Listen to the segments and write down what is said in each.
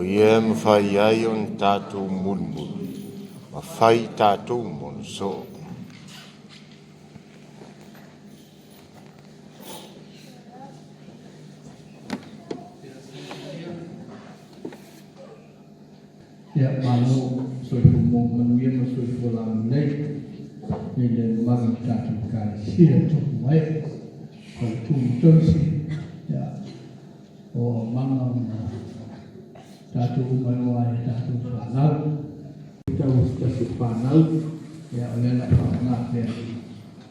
O ia mawhai ai on tātou mulmul, mawhai tātou monso. Ya malu soy como manuia soy volan lei ele magi tātou kai sia tuku mai ko tu tonsi ya o manga tātou manuai tātou whanau tau kasi whanau ya ole na whanau te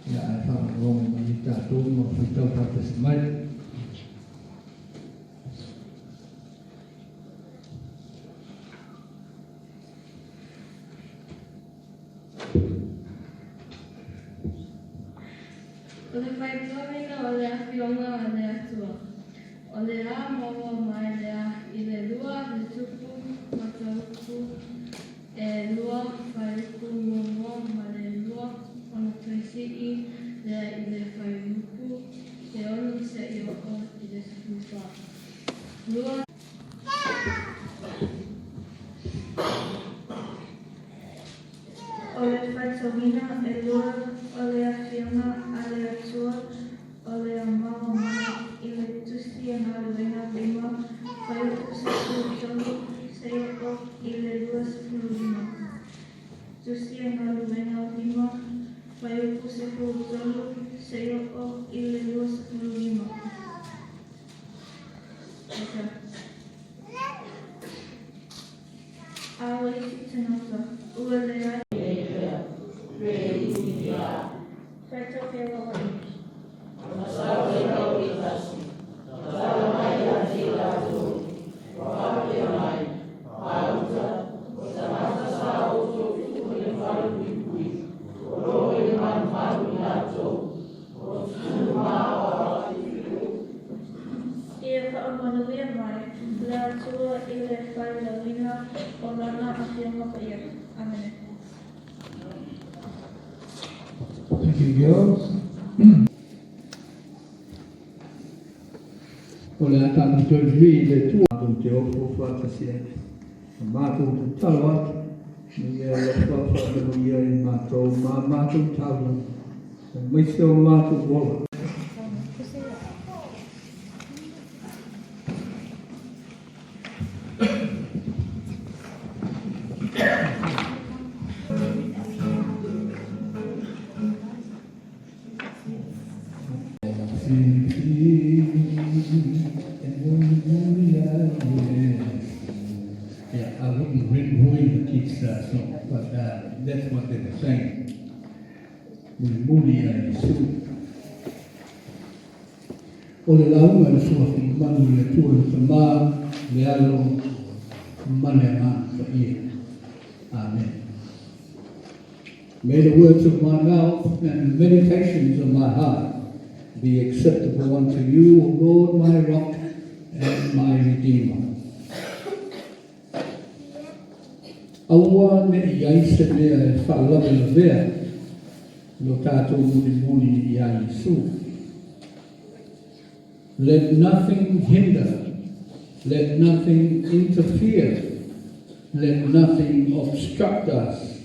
ya ai whanau magi tātou mo whanau tātou mai Ole vai tuamina ole a fionga ole a tua. Ole a maua mai lea I le lua le tupu mataupu e lua whaiuku mua ma le lua ona tuisii lea I le whaiuku te onu se I oko I le supupa. Lua Ole whaitomina e lua ole a whiunga ale a tua ole a maua mai I le tusi a ngā ruenga lima whaiuku se tūtonu se oko I le lua sepulu lima. Tusi a ngā ruenga lima whaiuku se tūtonu se oko I le lua sepulu lima. Awa I tanata ua lea Ia whaamanuia mai, lea tua I le whailawina o lana a whiunga pa ia. Amen. Thank you, girls. Ole a tātou tōjui le tua tātou te opo whātasia. Mātou te talo atu. Ia le whāwhātamo ia I mātou mātou talo. Maise o mātou wola. Yeah, I wouldn't really teach that song, but that's what they were saying. We muli a Yesu. O le launga le sua ki manu le tua le tamā, le alo, mane a pa ia. Amen. May the words of my mouth and the meditations of my heart be acceptable unto you, O Lord, my rock and my redeemer. Aua me I aise mea e whaalawe na vea, no tātou muni I a Yesu. Let nothing hinder, let nothing interfere, let nothing obstruct us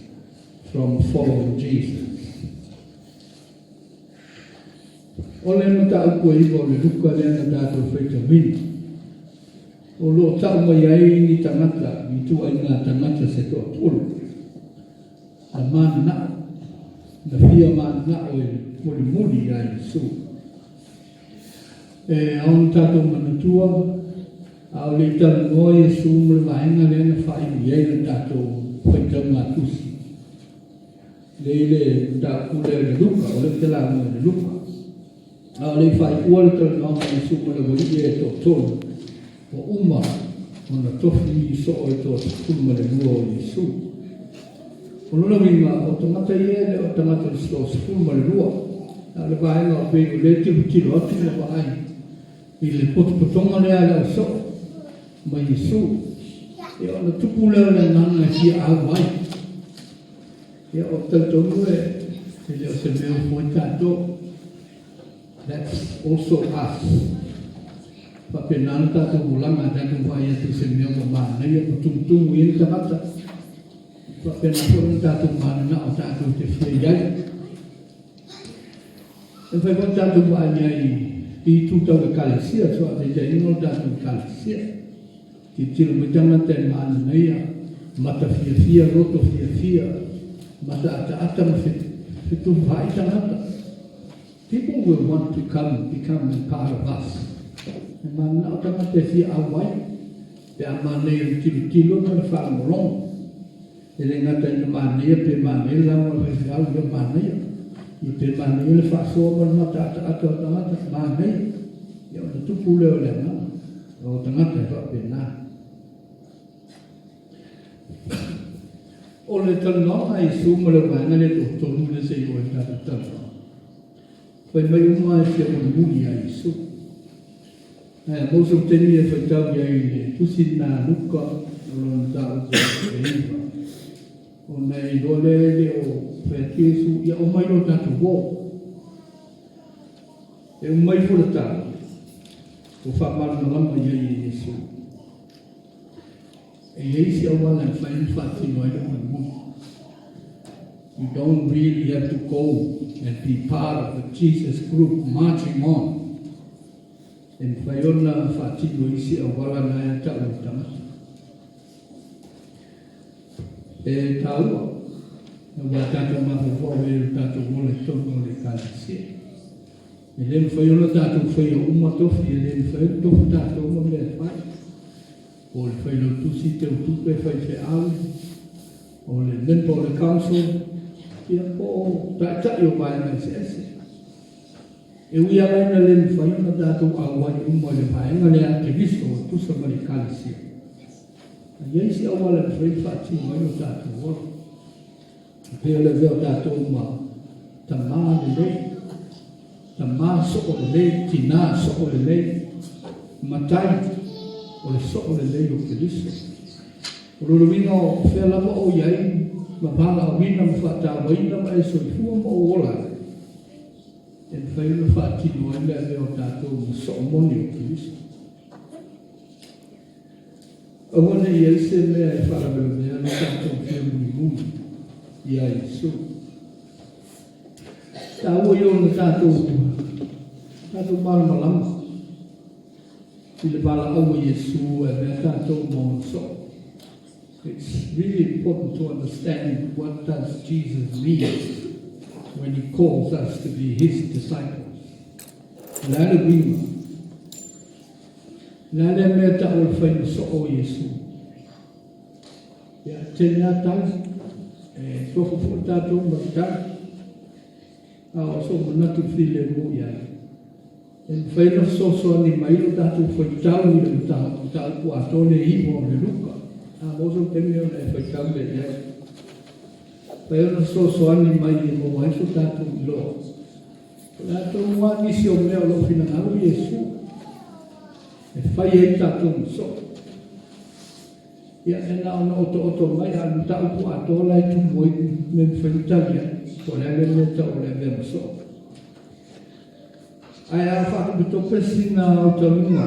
from following Jesus. Ole no tāu koe iwa le luka lea na tātou whaitamini. O lo tau mai ai ni tangata, ni tu ai ngā tangata se toa tolu. Na mana na, na fia mana na o e muli a Yesu. E aon tātou manatua, au le tala noa Yesu mle vaenga lea na whai ni ei na tātou whaitama tusi. Le tātou le luka, o le tala noa le luka. Au le whai ua le tala noa Yesu mle wali e toa tolu. O uma, o na tofi I so o I tō tukuma le mua o Yesu. O luna winga, o tamata I le o tamata le so tukuma le lua. A le vaenga o pēku le tiru tiro atu le vaenga. I le potopotonga le ala o so, ma Yesu. E o na tupu leo le nanga hia au mai. E o tautonu e le o se meo fwoi tātou. That's also us. whapenana tātou mulanga tātou whai atu se mea mo mana ia po tumutumu i ta mata whapena pōna tātou mana na o tātou te whia iai e whai wha tātou wha ai i tūtau e kalesia so a te te ino tātou kalesia ki tiro me tangata e mana na ia mata fia roto fia mata ata ma fitu whai tangata. People will want to become a part of us. E mana o tangata e fia awai pe a mana i tilo na whaamorong e le ngata i na mana ia pe mana i lawa pe whiau i mana ia i pe mana i le whaasoa mata ata o tangata mana ia ia o na tupu leo le ngana o tangata e whapena. O le taloa ai suma le wanga le tonu le se o e tata taloa. Whai mai uma e fia o muni ai su. Moso teni e whaitau i ai le tusi nā luka o lona tāu te iwa. O nei role le o whaitiesu ia o mai o tatu wō. E o mai fura tāu. O whamarana lama i ai e Yesu. You don't really have to go and be part of the Jesus group marching on. And Fayona Fatino isi awala na ya ta'u tamata. E ta'ua, na watata mawawao e tato mole tono le kalisia. E len Fayona tato Fayo umatofi, e len Fayo tofu tato umamea fai. O le whai lo tusi te utupe whai whai au, o le member of the council, ia po tai o mai mai se ese. E ui alai na le whai na tātou awai umo le paenga le ate viso o tusa marikali sia. A iei si awala le whai whati mai o tātou wala. Pea le veo tātou ma tamā le lei, tamā soko le lei, tina soko le lei, matai, o le so o le lei o Keriso. O lo wina o whela mo o iai, ma pala o wina ma whata waina ma e soifua mo o ola. E whaila whatino e mea leo tātou ma so o moni o Keriso. O wane i eise mea e wharavela mea na tātou whia muni muni i a Yesu. Tā ua i o na tātou malamalama. It's really important to understand what does Jesus mean when he calls us to be his disciples. Lada bima. Lada meta ol faino so o Yesu. Ya tena tal so fu tato mata. So manatu file mo ya. En whaina soso ni mailo tātou whaitau i le tātou ku atole iho le luka. A moso temi o nei whaitau le iai. Whaina soso ani mai i mo waiso tātou i loa. Tātou mua nisi o mea lo fina ngaru Yesu. E whai e tātou so. Ia e na ona oto mai anu tātou ku atola i tu moi me whaitau ia. Ko lele me tau le mea so. Ai a whakapito pesina o talunga.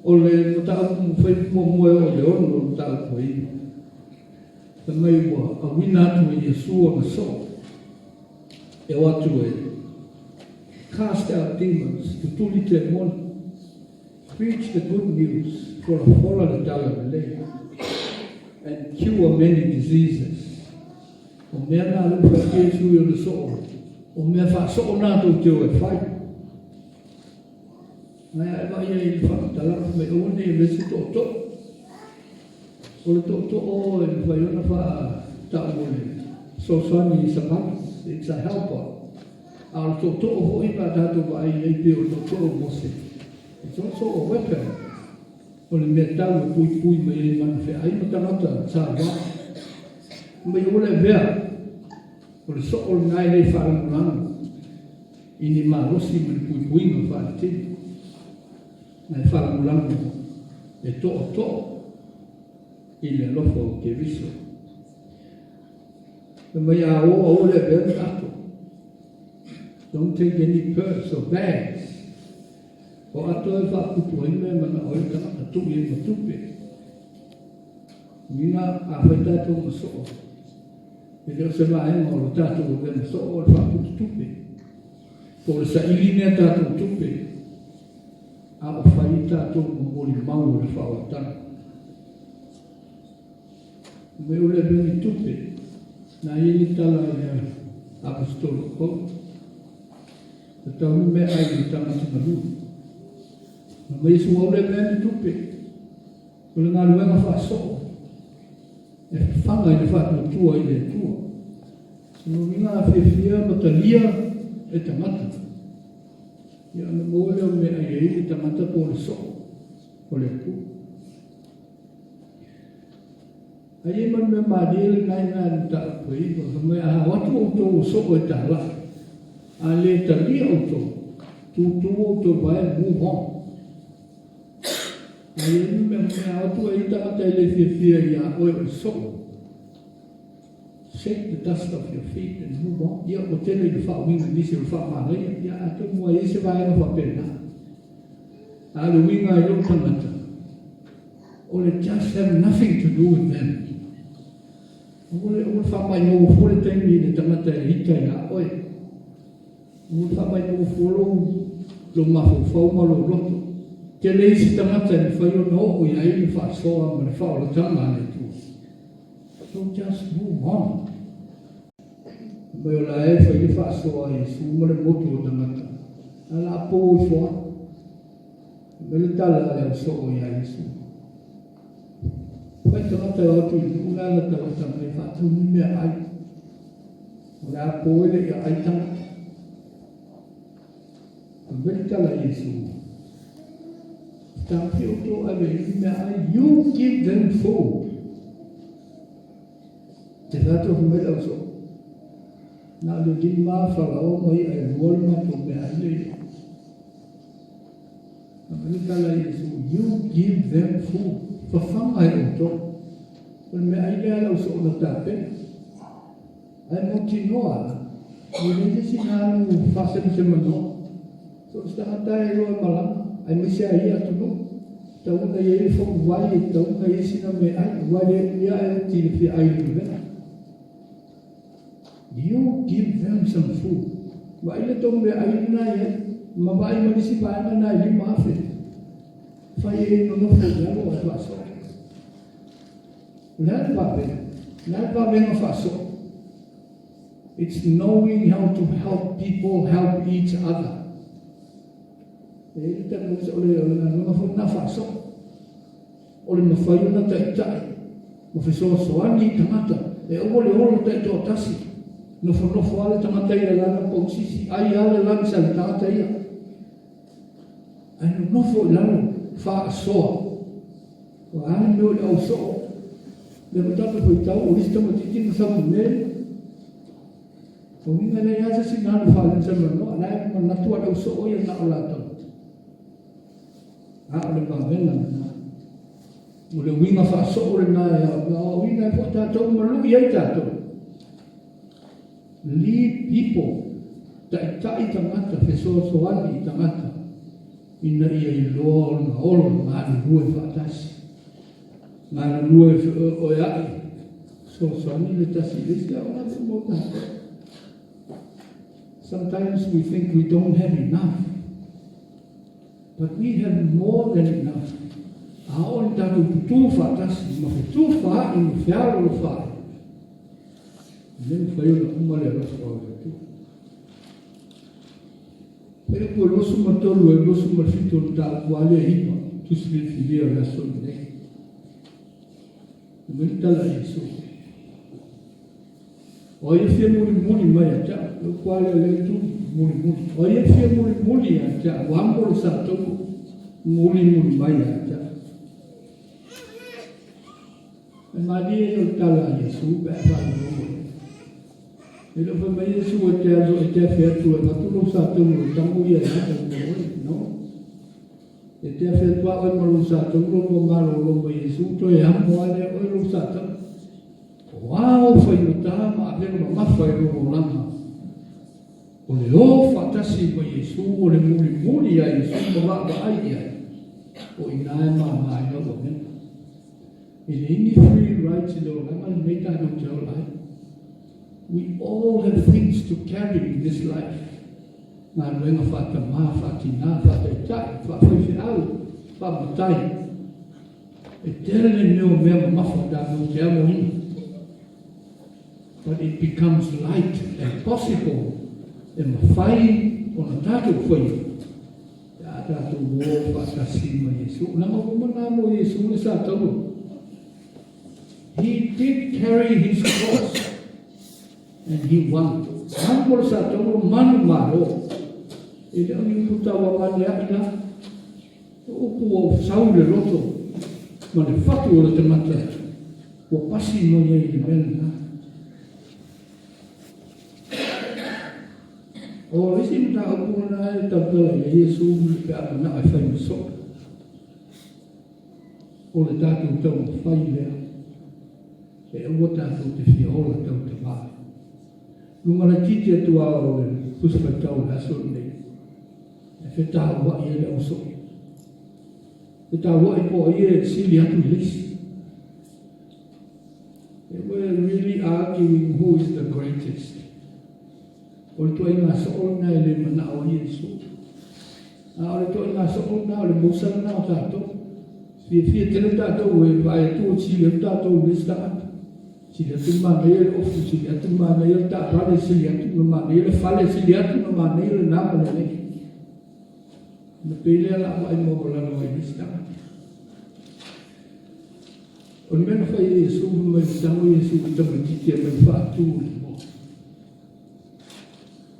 O le motau mwhai moe o le ono o tau koe. Te mai ua a wina atu e Yesu o na so. E o atu e. Cast out demons, tutuli te mon. Preach the good news for a whole le tala le le. And cure many diseases. O mea nā lupa Yesu i o le so. O mea whaaso nātou te o e whai. Nai ai mai e whakatala me one e mesi tō. O le tō o e whai ona wha tau o le sosani i samaki. It's a helper. A le tō o hoi nā tātou wa ai e pe o tō o mose. It's also a weapon. O le mea tau e pui me e manu whea. Ai matanata tā wā. Me o le vea. O le so o ngai nei wharamuranga. I ni marosi me le puipuinga whaatini. Nei wharamuranga e tō i le lofo o Keriso. E mai a o le vea tato. Don't take any purse or bags. O ato e whaakutu ai me mana o e tangata tupi e matupe. Mina a whai tātou ma so'o. E leo se mai ma o le tātou o le so'o o le whaakutu tupe. Ko le sa iline tātou tupe. A o whai tātou ma o le mau o le whaotana. Me ule beni tupe. Na ili tala e apostolo ko. Te tau me ai i tangata malu. Na mai su ule beni tupe. Ko le ngā luenga whaaso'o. E whanga i le whātua tua i le tua. Sino minga whiwhia matalia e tangata. Ia ana mōle o me ai e tangata po le so'o. O le tua. Ai e man me maadele nai ngā ni ta'a pui. Ko me a watu o tō so'o e tāla. A le talia o tō. Tūtū o tō bae move on. Ai e me a watu e tangata i le whiwhia i a oe o so'o. Shake the dust off your feet and move on. Ia o tele i le wha'uinga nisi o le wha'mareia. Ia a tō mua e se vaenga whapena. A le winga i lo tangata. Or it just have nothing to do with them. Ole whamai no fore taimi le tangata e hita i a oe. Ole whamai no foro lo mafo whauma lo roto. Ke leisi tangata ni whaio no o i ai ni whaasoa ma le whaola tanga ane tu. So just move on. Mai o la e whaio whaasoa i su ma le motu o tangata. Ala apo i whoa. Me le tala le o so o i ai su. Pai tangata o atu i unana tangata mai whātu ni mea ai. O le a pōele i ai tangata. A veritala Iesu. Tāpi o tō ave i mea ai, you give them food. Te rato humela o so. Nā le di mā whalao mai ai ruolma tō mea ai lei. A veritala Iesu, you give them food. Whawhanga e o tō. Kone me aile ala uso o na tāpe. Ai mo ki noa. Ni rete si nānu whasem se mano. So stangata e roa malama. Ai me se ai atu no. Tauna i e whoku wai e tauna i sina me ai. Wai e ia e tiri fi ai lume. You give them some food. Wai le tō me ai na e. Ma vai manisi paana na i lima afe. Fai e no no fōgalo a tuaso. Not faso. It's knowing how to help people help each other. E ta mo se ole na fo na faso. Ole mo fai na tai. Mo fe so ani tamata. E ole tai to tasi. No fo ale tamata ia la po sisi ai ale la sa tamata ia. Ai no fo la fa so. O ani no o so. Le matato foi tau, o lista matiti no sabu nele. O minga nei asa si nānu whālen sa mano, anai ma natua rau so oia na o lātau. A o le mawena na. O le winga wha so o le nā e o winga e po tātou malu i ai tātou. Lead people, tai tangata, fe so ali i tangata. Ina ia i loa o na olo, ngāni rue whaatasi. Ngāna lua o e ai. So ani le tasi lesi a ona te mo tātou. Sometimes we think we don't have enough. But we have more than enough. A o ni tātou putu whaatasi, ma putu wha i mo whiaro o wha. Nenu whai o na umare a rafa o e tu. Pere kua losu matolu e losu mafito o tā kuale e hipa. Tusi le filia o raso ni nei. Veritala Iesu. O ia fia muli mai a tia, o kuale le tu muli. O ia fia muli a tia, o ambolo sa toku muli mai a tia. E maria o tala Iesu, pe a whāi romo. E lo wha mai Iesu o tia zo e tia fia tu, e matulo sa toku, tangu ia no? E te awhia tua oi maru sa tau, rongo maro rongo Iesu, to e ampo ale oi rongo sa tau. Wow, whai no tā, ma apena ma mawhai rongo lama. O le o wha whakatasi mo Yesu o le muli ai Yesu ma wa ai ai. O ina e ma ina o ne. In any free rights in the world, make that of your life. We all have things to carry in this life. Ngā ruenga whata mā, whatina, whata tai, whawhiwhi au, whamatai. E tere ne neo mea mawhata no te amo ina. But it becomes light and possible e mawhai o na tātou whai. Ia tātou wō whakasi ma Yesu. Nā mawumana mo Yesu le sa tau. He did carry his cross and he won. Manu sa tau manu maro. Ele oni puta wa mani ina. Upu o saule roto. Ma le whatu o le te mata. Wa pasi no ye i mena. O resi mta upu na e tapela ya Yesu pe a na ai whai maso. O le tātou tau whai lea. E ua tātou te whiaola tau te māre. Nungana titi atua o le puspa tau aso nei. E whetā wa i ele oso. Whetā wa i po i e sili atu lisi. And we're really arguing who is the greatest. O le toi ngā so'ona e le mana o Yesu. A o le toi ngā so'ona o le musana o tātou. Fia tele tātou e vai tō tili o tātou lista atu. Sili atu mānei ofu, sili atu mānei tā rale, sili atu mānei fale, sili atu mānei nāma le nei. Na pele ala wa i mōla no i lista atu. O ni mena whai Yesu, mai tango Yesu i tamatiti e mai whaatu le mo.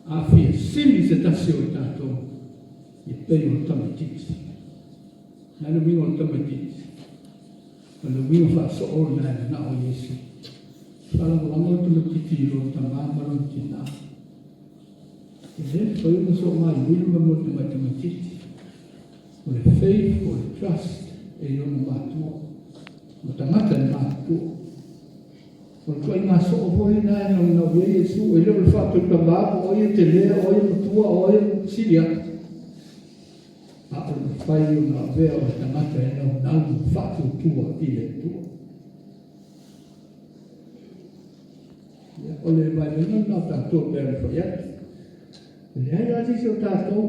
A fia sili se tase o tātou, i pei o tamatiti. Nāna wingo o tamatiti. Nāna wingo whaaso o nāna na o Yesu. Whalango tamatiti i lo tamāmaro tina. E le whaunga so mai wilma mo tamatiti. O le faith, o le trust, e iona mātua. O tangata ni mātua. O le toi ngā so o hoi nāna o nau e Yesu. E leo le whātou ka māpo, o e te lea, o e matua, o e siri atu. A o le whai o ngā vea o tangata e nau nau whātou tua i le tua. O le vai mena nā tātou pēra whai atu. Le hai ati o tātou,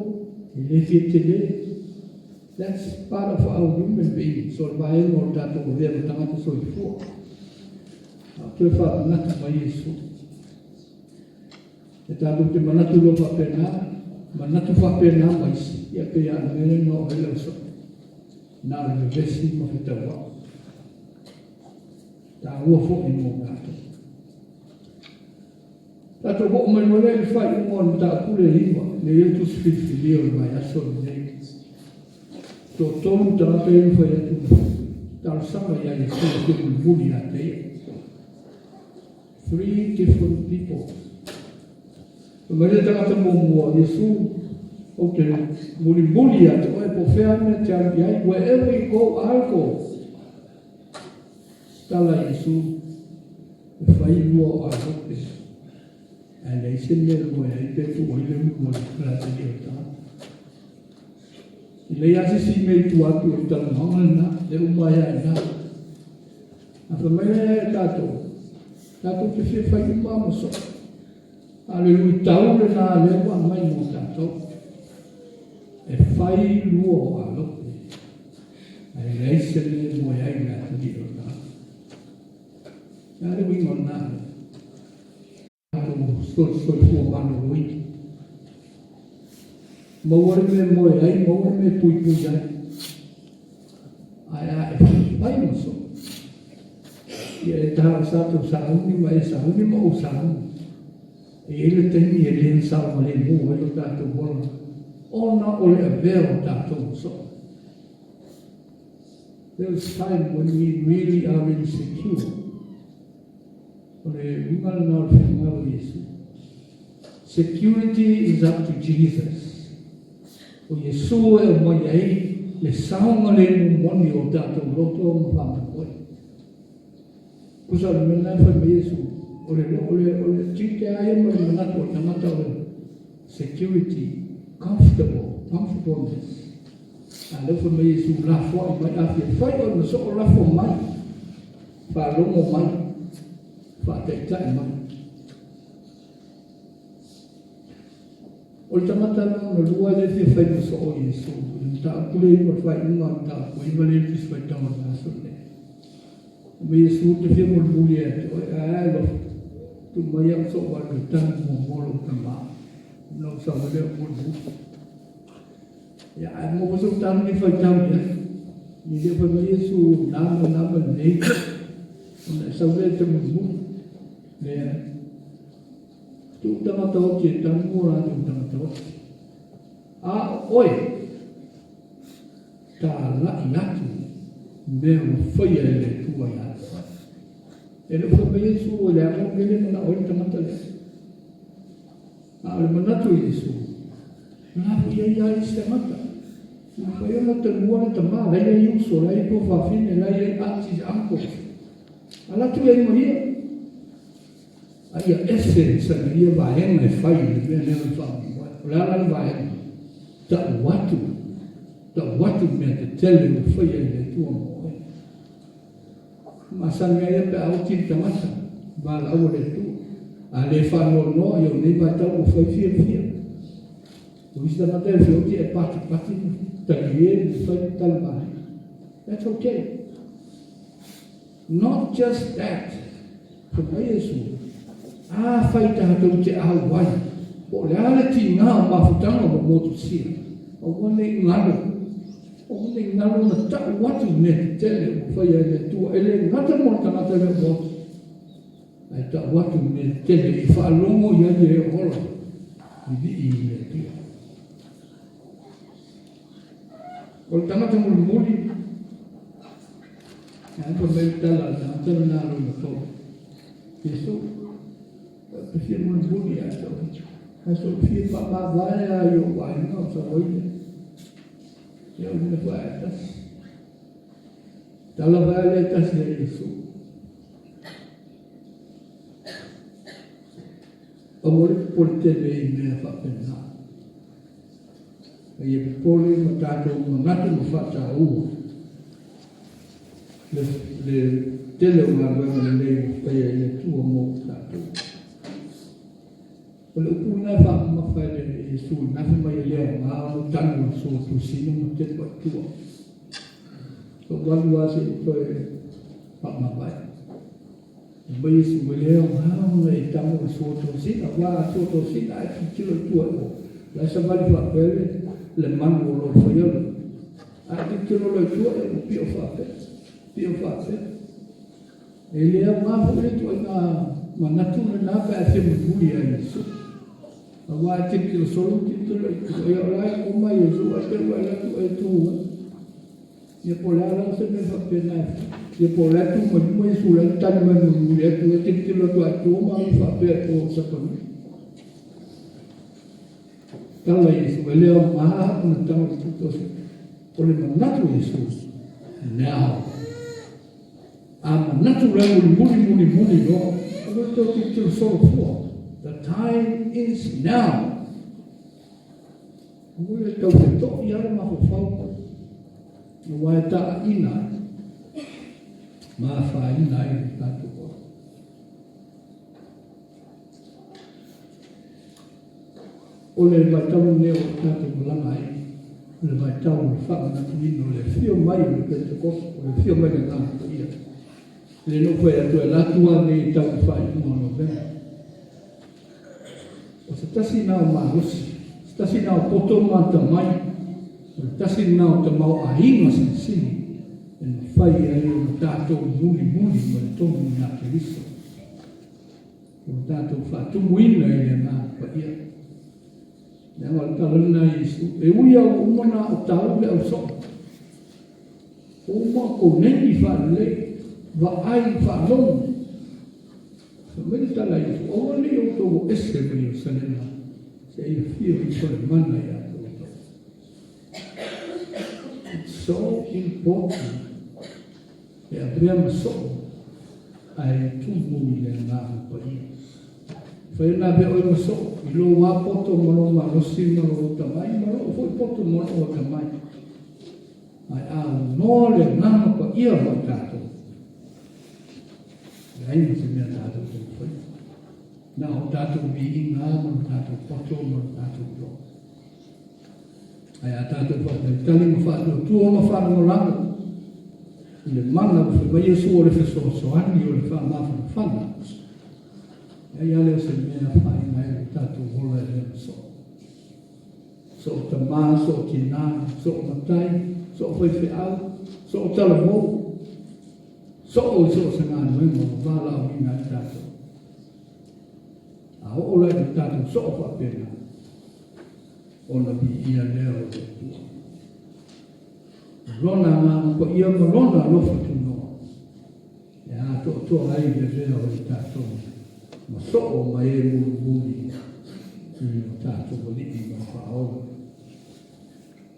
i le fie te le. That's part of our human being. So le vai o tātou o vea o tangata so i fua. A tue whāpanata mai Yesu. E tātou te manatu lo whapena, manatu whapena mai si. Ia pe a mene no hele so. Nā le vesi mo whita wā. Tā ua fo i mō tātou. Tātou ho mai mo le whai i mō ni tā kule hiwa. Le iatu spiti leo mai aso nei. Tō tōmu tā pe i whai atu. Tāru sama ia i sila te muli a te ia. 3 different people. Mai le tangata mō mua Yesu. O te muli atu, o e po whea mea te ambi ai, wherever you go, I'll go. Tala Yesu, e whai mua a hope. E nei se mea mo e ai petu o ile mua le krata ni o tā. I lei asisi mei tu atu o tala maungana, le umai ai nā. A whamai e tātou, tātou te whea whai umā maso. A le lui tau le nā lewa mai mo tātou. E whai lua a lope. E reise le mo iai ngā turi o tā. Nāre wingo nāre. Tātou stoi fua mano wiki. Mauare me mo iai, mauare me pui ai. Ai a e whai maso. Ia e tāra sātou sāuni ma e sāuni ma o sāuni. E ele teni e le sāu ma le mo e lo tātou bola. Ona o le avea o tātou so. There's time when we really are insecure. O le wingala nā o whenua o Yesu. Security is up to Jesus. O Yesu e o mai ai, le saunga le mumoni o tātou roto o mwhamakoi. Kusa le mena whai me Yesu. O le tite aia mo le manako o tangata o le security, comfortableness. Alo fa mai su la fo mai a fai o no so la fo mai. Fa lo mo mai. Fa te tai mai. O tamata no lua le te fai no so o Yesu. Ta kule mo fai no ta ko i vale ti fai ta na so ne. Me Yesu te fe mo bulia to a lo tu mai am so wa tan mo lo ta ma. No so le mo bu. Ya, mo so tan ni fai tam ya. Ni de fa me Yesu na nei. Ona sa le te mo bu. Ne tu tamata o ke tan mo ra tu tamata. Oi. Ta la inatu. Me fai ele tu ya. Ele fa me Yesu le amo ke le na o tamata le. Le manatu Yesu. Na ia ia se mata. Na ia na te mua te ma, ia ia uso, ia po fa fine, ia ia anti anko. Ala tu ia moria. Ia essence ia va en fai, ia ne fa. La va en. Ta watu me te tele fai le tu mo. Masa ia pe au ti tamata. Va la o le tu. Ale fa no io ne va ta o fai fia. Vista na tele fioti e pati tagliere fai talmai. That's okay. Not just that. Kuma Yesu. Fai ta to te awai. O le ale ti nga ma futanga mo motu sia. O wale ngalo. O wale ngalo na ta watu ne tele o fai ele tu ele ngata mo ta tele mo. Ai ta watu ne tele fa longo ia ye hola. Di ile tu. O tamata muli ko me tala na tala no to Yesu pe muli ya to aso fi pa va ya yo wa no so oi yo me va ta tala va le tas de Yesu amor por te le me fa pena e pole matato manato mo fata u le tele una bella le le tuo mo tato le una fa ma fa le su na fa mai le ma tanto so tu sino mo te pa tuo so quando va se to fa ma vai mai su le ma le tamo so to sino va so to sino ai ti lo tuo la sa va fa belle le mano lo faiolo a ti lo tuo e pio fa e le ma fu le tuo ma natura na fa se mu buia Yesu ma ti lo solo ti lo e ora o mai Yesu a te wa la tu e tu e polare se me fa pena e polare tu mo Yesu la tan ma mu le tu e ti lo tu ma mi fa per o sa con Tala Yesu, leo maha na tama tutos. Ole manatu Yesu. Now. Manatu leo muli no. Ole to kitu solo for. The time is now. Ole to to yara ma fo. Wa ta ina. Ma fa ina i tatu. Ole vai tau neo tatu langai, ole vai tau whaka tino le fio mai le pete koso, le fio mai na ngā ia. Le no koe atu e latua ne tau whai mono vena. O se tasi nao marusi, se tasi nao poto mata mai, o se tasi nao te mau a inga sin sini, e na whai ai o na tātou muli ma le tomu ngā te riso. O na tātou whatumu ina e le ngā pa ia. Yang kalana Yesu, uia o mona o tau le au so. O ma o nei fa le, va ai fa long. So me tala Yesu, o le o to ese me o sanena. Se ia fio i so mana ya to. It's so important. E abbiamo so ai tu muli le ngā pa ia. Whai nā pe oi maso, I lo wā poto mono ma losi mono o tamai, ma lo fwoi poto mono o tamai. Ai a no le nana ko ia mo tātou. Ai mo se mea tātou te whai. Nā o tātou mi inga, mo tātou poto, mo tātou lo. Ai a tātou whai, tali mo whātou, tua ma whātou mo langa. Le mana o whai Iesu o le wheso soani o le wha mawhana whana. Ai ale o se mea whai ngai o tātou hola e lea so. So o tamā, so o tina, so o matai, so o whai whiau, so o tala mou. So o so o sanga nuenga o wala o inga i tātou. A o lai i tātou so o whapena. O na mi ia lea o le tua. Rona ngā ko ia ma rona lofa tu noa. E a to ai le lea o i tātou. Ma so o ma e mulu muli. I o tātou o li i ma whaola.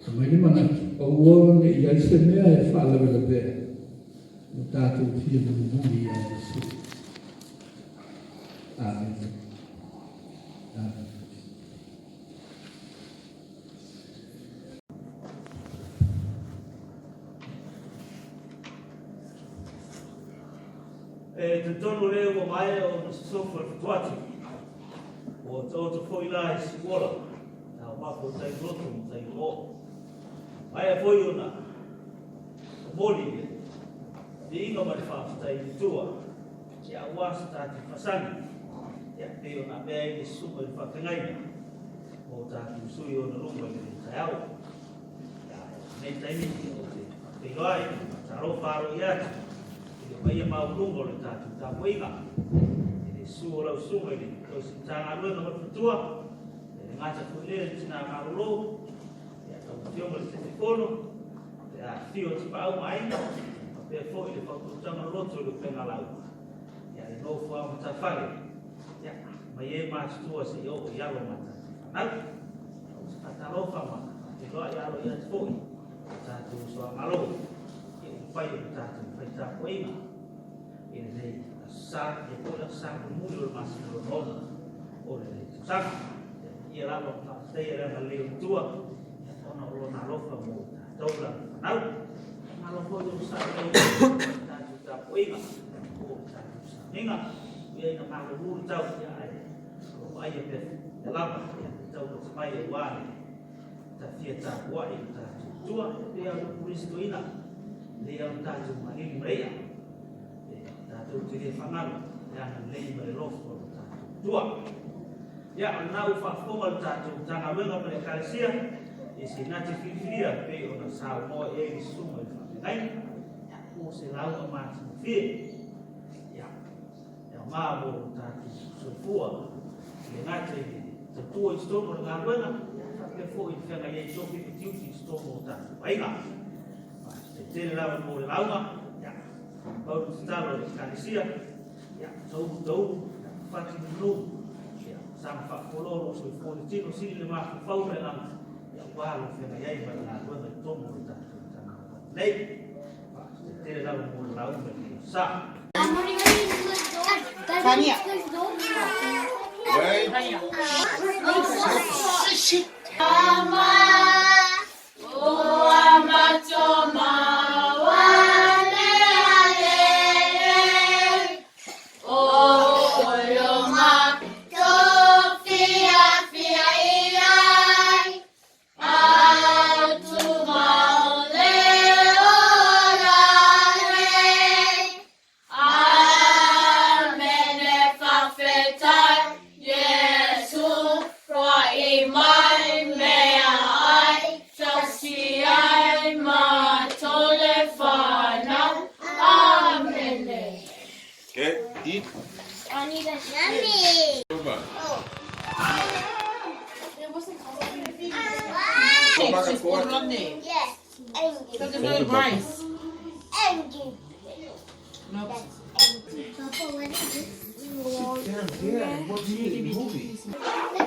Sa mai ni mana o uola me i aise mea e whaalawe la bea. O tātou fia mulu muli i a Yesu. Amen. Amen. Te tono leo o mai o sofa tuati. O te foi lá esse bola. Na mapo tai roto, tai o. Ai foi una. O boli. De inga mai fa tai tua. Ya wasta te fasani. Ya te ona be e sumo fa tengai. O ta tu sui ona lunga ni tai au. Ya nei tai ni o te. Te loai, ta ro faro ya. Mai e maulungo le tātou tā poinga. E le suo lau sunga i le tau si tāngā rua na mafutua. E le ngāta kuilea tina marolo. E a tau tionga le te kono. E a whio ti pāu maina. A pēr fōi le whakutanga roto le penga lau. E a le no fua ma tā whare. Mai e mātua se o i alo mata. Nau. A tā rofa ma. Te loa i alo i ati fōi. Tātou soa malo. E o whai o tātou whai tā poinga. In the sun, the put of sun, the moon must be rolled or the sun. Here I will stay around a little tour on a run off of the dollar. Now, I will go to Sunday to the wing or Ninga. We ain't a man of rule out the eye. I have the lava, the total spider one, the theatre, what in the tour, they are the police to ina. They are to Marin Rea. Tātou te re whangaru, e ana lei mare lofo o tātou tua. Ia, nā u whaafonga o tātou tanga wenga mare karesia, e se nate whiwhiria pe o na sāo moa e i sunga i whawhengai, o se lau a māti mo whie. Ia, mā mo o tātou sofua, e ngate te tua i stomo o ngā wenga, pe fo i whengai e sofi i tiuti i stomo o tātou wainga. Te tere lau mo le launga, Paulo Stalo de Calicia, ya, todo, fati no, ya, sam fa coloro sui politico si le ma fauna la, ya, qualo fena yai para la cosa de tomo ta. Lei, te la mo la umbe sa. Tania. Yes. So there's no rice. No. Papa, what is this? Yeah, what do you need?